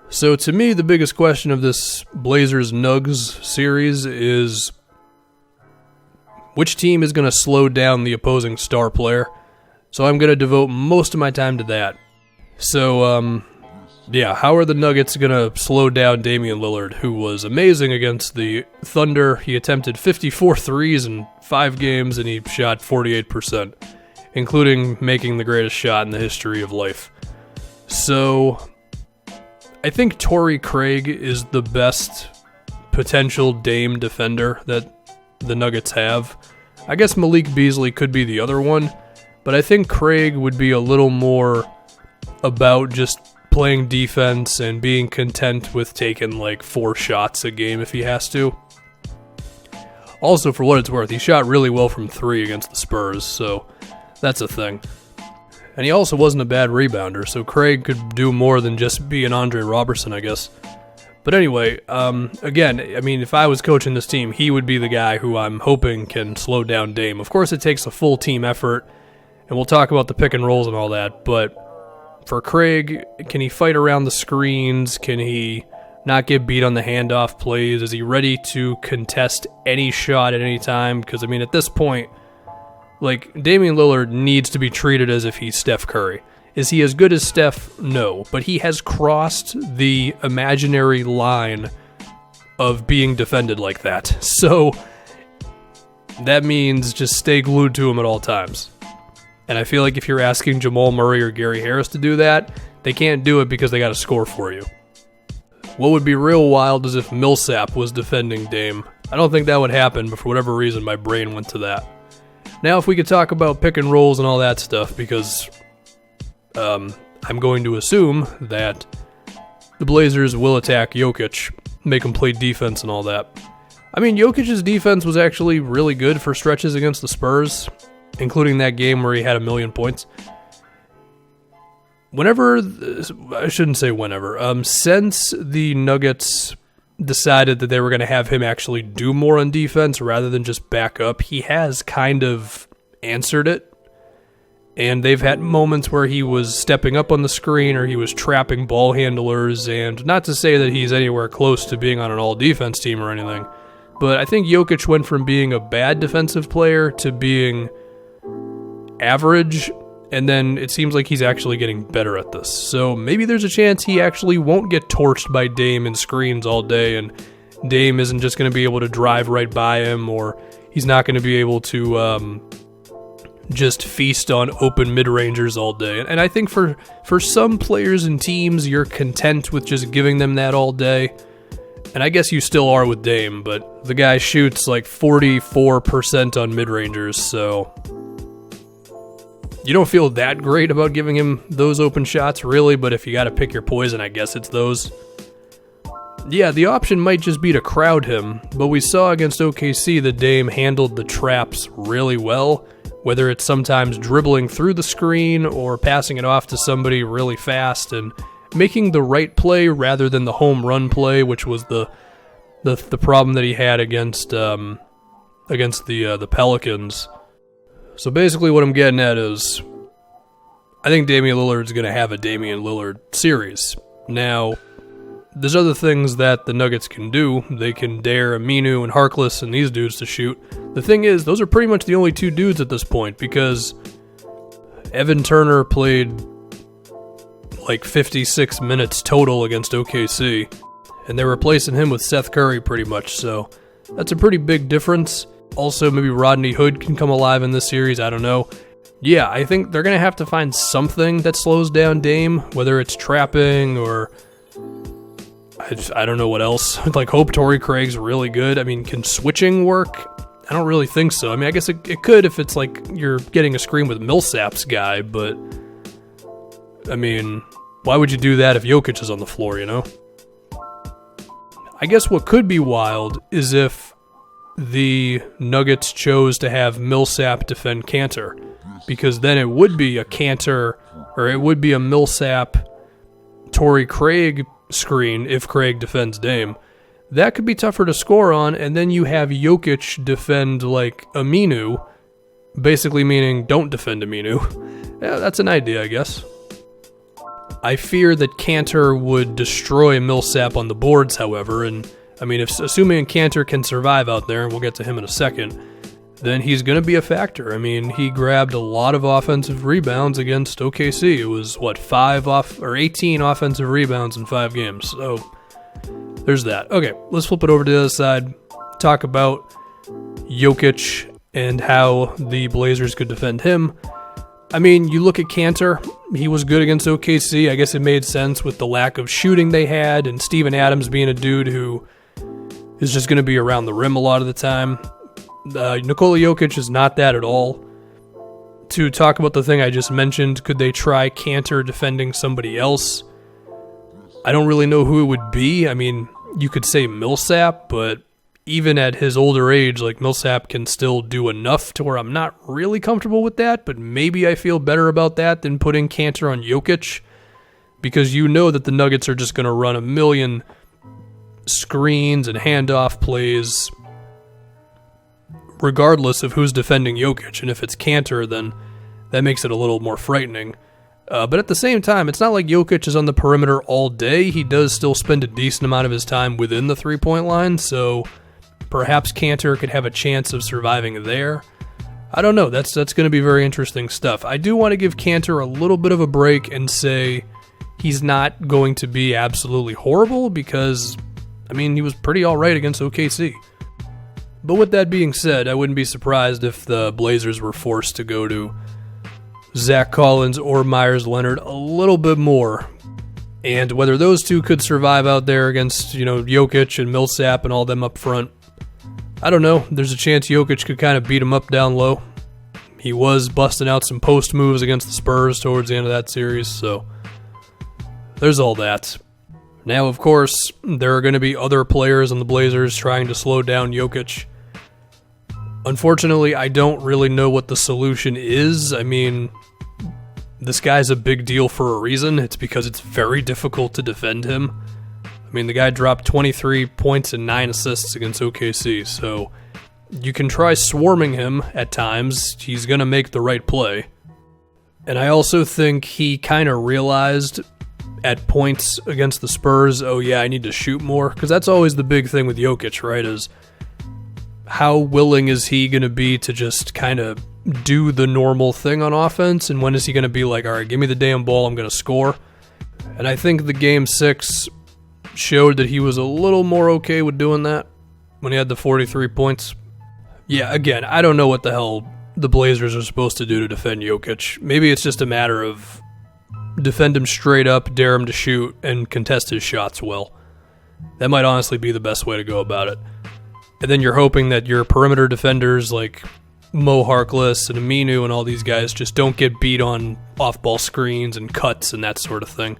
So to me, the biggest question of this Blazers-Nugs series is which team is going to slow down the opposing star player? So I'm going to devote most of my time to that. So, how are the Nuggets going to slow down Damian Lillard, who was amazing against the Thunder? He attempted 54 threes in 5 games, and he shot 48%, including making the greatest shot in the history of life. So I think Torrey Craig is the best potential Dame defender that the Nuggets have. I guess Malik Beasley could be the other one, but I think Craig would be a little more about just playing defense and being content with taking like 4 shots a game if he has to. Also, for what it's worth, he shot really well from 3 against the Spurs, so that's a thing. And he also wasn't a bad rebounder, so Craig could do more than just be an Andre Robertson, I guess. But anyway, again, I mean, if I was coaching this team, he would be the guy who I'm hoping can slow down Dame. Of course, it takes a full team effort, and we'll talk about the pick and rolls and all that, but for Craig, can he fight around the screens? Can he not get beat on the handoff plays? Is he ready to contest any shot at any time? Because, I mean, at this point, like, Damian Lillard needs to be treated as if he's Steph Curry. Is he as good as Steph? No. But he has crossed the imaginary line of being defended like that. So that means just stay glued to him at all times. And I feel like if you're asking Jamal Murray or Gary Harris to do that, they can't do it because they got to score for you. What would be real wild is if Millsap was defending Dame. I don't think that would happen, but for whatever reason, my brain went to that. Now, if we could talk about pick and rolls and all that stuff, because I'm going to assume that the Blazers will attack Jokic, make him play defense and all that. I mean, Jokic's defense was actually really good for stretches against the Spurs, including that game where he had 1,000,000 points. Since the Nuggets decided that they were going to have him actually do more on defense rather than just back up, he has kind of answered it. And they've had moments where he was stepping up on the screen or he was trapping ball handlers, and not to say that he's anywhere close to being on an all-defense team or anything, but I think Jokic went from being a bad defensive player to being average, and then it seems like he's actually getting better at this. So maybe there's a chance he actually won't get torched by Dame in screens all day, and Dame isn't just going to be able to drive right by him, or he's not going to be able to just feast on open mid-rangers all day. And I think for some players and teams, you're content with just giving them that all day. And I guess you still are with Dame, but the guy shoots like 44% on mid-rangers, so you don't feel that great about giving him those open shots, really, but if you got to pick your poison, I guess it's those. Yeah, the option might just be to crowd him, but we saw against OKC that Dame handled the traps really well, whether it's sometimes dribbling through the screen or passing it off to somebody really fast and making the right play rather than the home run play, which was the problem that he had against the Pelicans. So basically what I'm getting at is I think Damian Lillard's going to have a Damian Lillard series. Now, there's other things that the Nuggets can do. They can dare Aminu and Harkless and these dudes to shoot. The thing is, those are pretty much the only 2 dudes at this point, because Evan Turner played like 56 minutes total against OKC, and they're replacing him with Seth Curry pretty much, so that's a pretty big difference. Also, maybe Rodney Hood can come alive in this series, I don't know. Yeah, I think they're going to have to find something that slows down Dame, whether it's trapping or I don't know what else. Like, hope Torrey Craig's really good. I mean, can switching work? I don't really think so. I mean, I guess it could if it's like you're getting a screen with Millsap's guy, but I mean, why would you do that if Jokic is on the floor, you know? I guess what could be wild is if the Nuggets chose to have Millsap defend Kanter, because then it would be a Kanter, or it would be a Millsap Torrey Craig screen if Craig defends Dame. That could be tougher to score on, and then you have Jokic defend like Aminu, basically meaning don't defend Aminu. Yeah, that's an idea, I guess. I fear that Cantor would destroy Millsap on the boards, however, and I mean, assuming Cantor can survive out there, and we'll get to him in a second, then he's going to be a factor. I mean, he grabbed a lot of offensive rebounds against OKC. It was, 18 offensive rebounds in 5 games. So, there's that. Okay, let's flip it over to the other side. Talk about Jokic and how the Blazers could defend him. I mean, you look at Cantor, he was good against OKC. I guess it made sense with the lack of shooting they had, and Steven Adams being a dude who is just going to be around the rim a lot of the time. Nikola Jokic is not that at all. To talk about the thing I just mentioned, could they try Cantor defending somebody else? I don't really know who it would be. I mean, you could say Millsap, but even at his older age, like, Millsap can still do enough to where I'm not really comfortable with that, but maybe I feel better about that than putting Cantor on Jokic, because you know that the Nuggets are just going to run a million screens and handoff plays regardless of who's defending Jokic, and if it's Cantor, then that makes it a little more frightening. But at the same time, it's not like Jokic is on the perimeter all day. He does still spend a decent amount of his time within the three-point line, so perhaps Cantor could have a chance of surviving there. I don't know. That's going to be very interesting stuff. I do want to give Cantor a little bit of a break and say he's not going to be absolutely horrible because, I mean, he was pretty all right against OKC. But with that being said, I wouldn't be surprised if the Blazers were forced to go to Zach Collins or Myers Leonard a little bit more. And whether those two could survive out there against, Jokic and Millsap and all them up front, I don't know. There's a chance Jokic could kind of beat him up down low. He was busting out some post moves against the Spurs towards the end of that series, so there's all that. Now, of course, there are going to be other players on the Blazers trying to slow down Jokic. Unfortunately, I don't really know what the solution is. I mean, this guy's a big deal for a reason. It's because it's very difficult to defend him. I mean, the guy dropped 23 points and 9 assists against OKC, so you can try swarming him at times. He's going to make the right play. And I also think he kind of realized at points against the Spurs, oh yeah, I need to shoot more, because that's always the big thing with Jokic, right, is how willing is he going to be to just kind of do the normal thing on offense, and when is he going to be like, all right, give me the damn ball, I'm going to score. And I think the Game 6 showed that he was a little more okay with doing that when he had the 43 points. Yeah, again, I don't know what the hell the Blazers are supposed to do to defend Jokic. Maybe it's just a matter of defend him straight up, dare him to shoot, and contest his shots well. That might honestly be the best way to go about it. And then you're hoping that your perimeter defenders like Mo Harkless and Aminu and all these guys just don't get beat on off-ball screens and cuts and that sort of thing.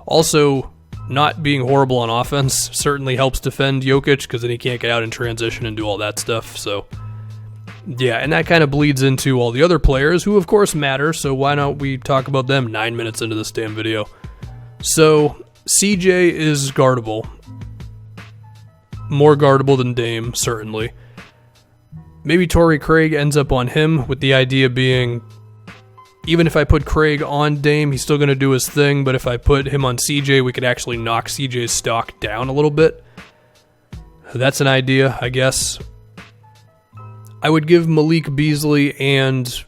Also, not being horrible on offense certainly helps defend Jokic, because then he can't get out in transition and do all that stuff. So, yeah, and that kind of bleeds into all the other players who, of course, matter, so why not we talk about them 9 minutes into this damn video. So, CJ is guardable. More guardable than Dame, certainly. Maybe Torrey Craig ends up on him, with the idea being, even if I put Craig on Dame, he's still going to do his thing, but if I put him on CJ, we could actually knock CJ's stock down a little bit. That's an idea, I guess. I would give Malik Beasley and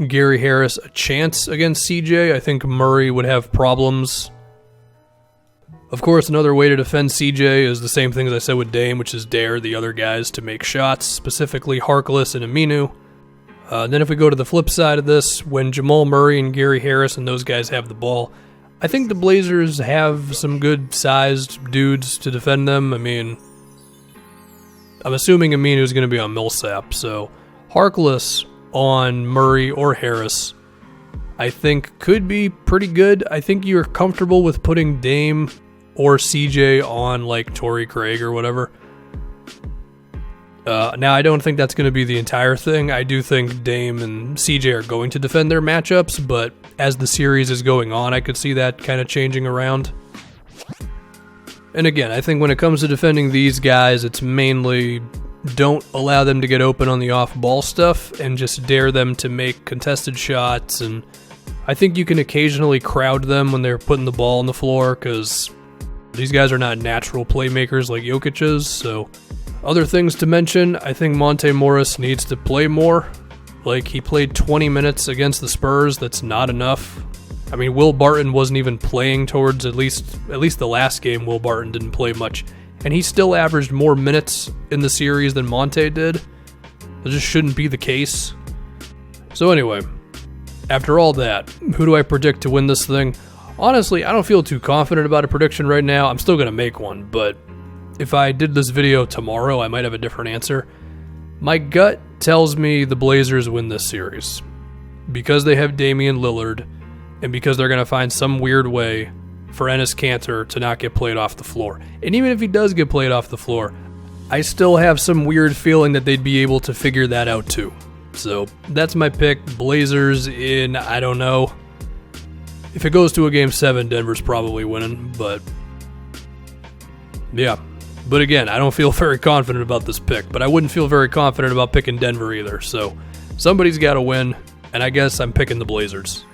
Gary Harris a chance against CJ. I think Murray would have problems. Of course, another way to defend CJ is the same thing as I said with Dame, which is dare the other guys to make shots, specifically Harkless and Aminu. Then if we go to the flip side of this, when Jamal Murray and Gary Harris and those guys have the ball, I think the Blazers have some good-sized dudes to defend them. I mean, I'm assuming Aminu is going to be on Millsap, so Harkless on Murray or Harris, I think could be pretty good. I think you're comfortable with putting Dame or CJ on like Torrey Craig or whatever. Now, I don't think that's going to be the entire thing. I do think Dame and CJ are going to defend their matchups, but as the series is going on, I could see that kind of changing around. And again, I think when it comes to defending these guys, it's mainly don't allow them to get open on the off-ball stuff and just dare them to make contested shots and I think you can occasionally crowd them when they're putting the ball on the floor because these guys are not natural playmakers like Jokic is. So, other things to mention, I think Monte Morris needs to play more. Like, he played 20 minutes against the Spurs. That's not enough. I mean, Will Barton wasn't even playing towards at least the last game. Will Barton didn't play much. And he still averaged more minutes in the series than Monte did. That just shouldn't be the case. So anyway, after all that, who do I predict to win this thing? Honestly, I don't feel too confident about a prediction right now. I'm still going to make one, but if I did this video tomorrow, I might have a different answer. My gut tells me the Blazers win this series because they have Damian Lillard and because they're going to find some weird way for Enes Kanter to not get played off the floor. And even if he does get played off the floor, I still have some weird feeling that they'd be able to figure that out too. So that's my pick. Blazers in, I don't know. If it goes to a game 7, Denver's probably winning, but yeah. But again, I don't feel very confident about this pick, but I wouldn't feel very confident about picking Denver either. So somebody's got to win, and I guess I'm picking the Blazers.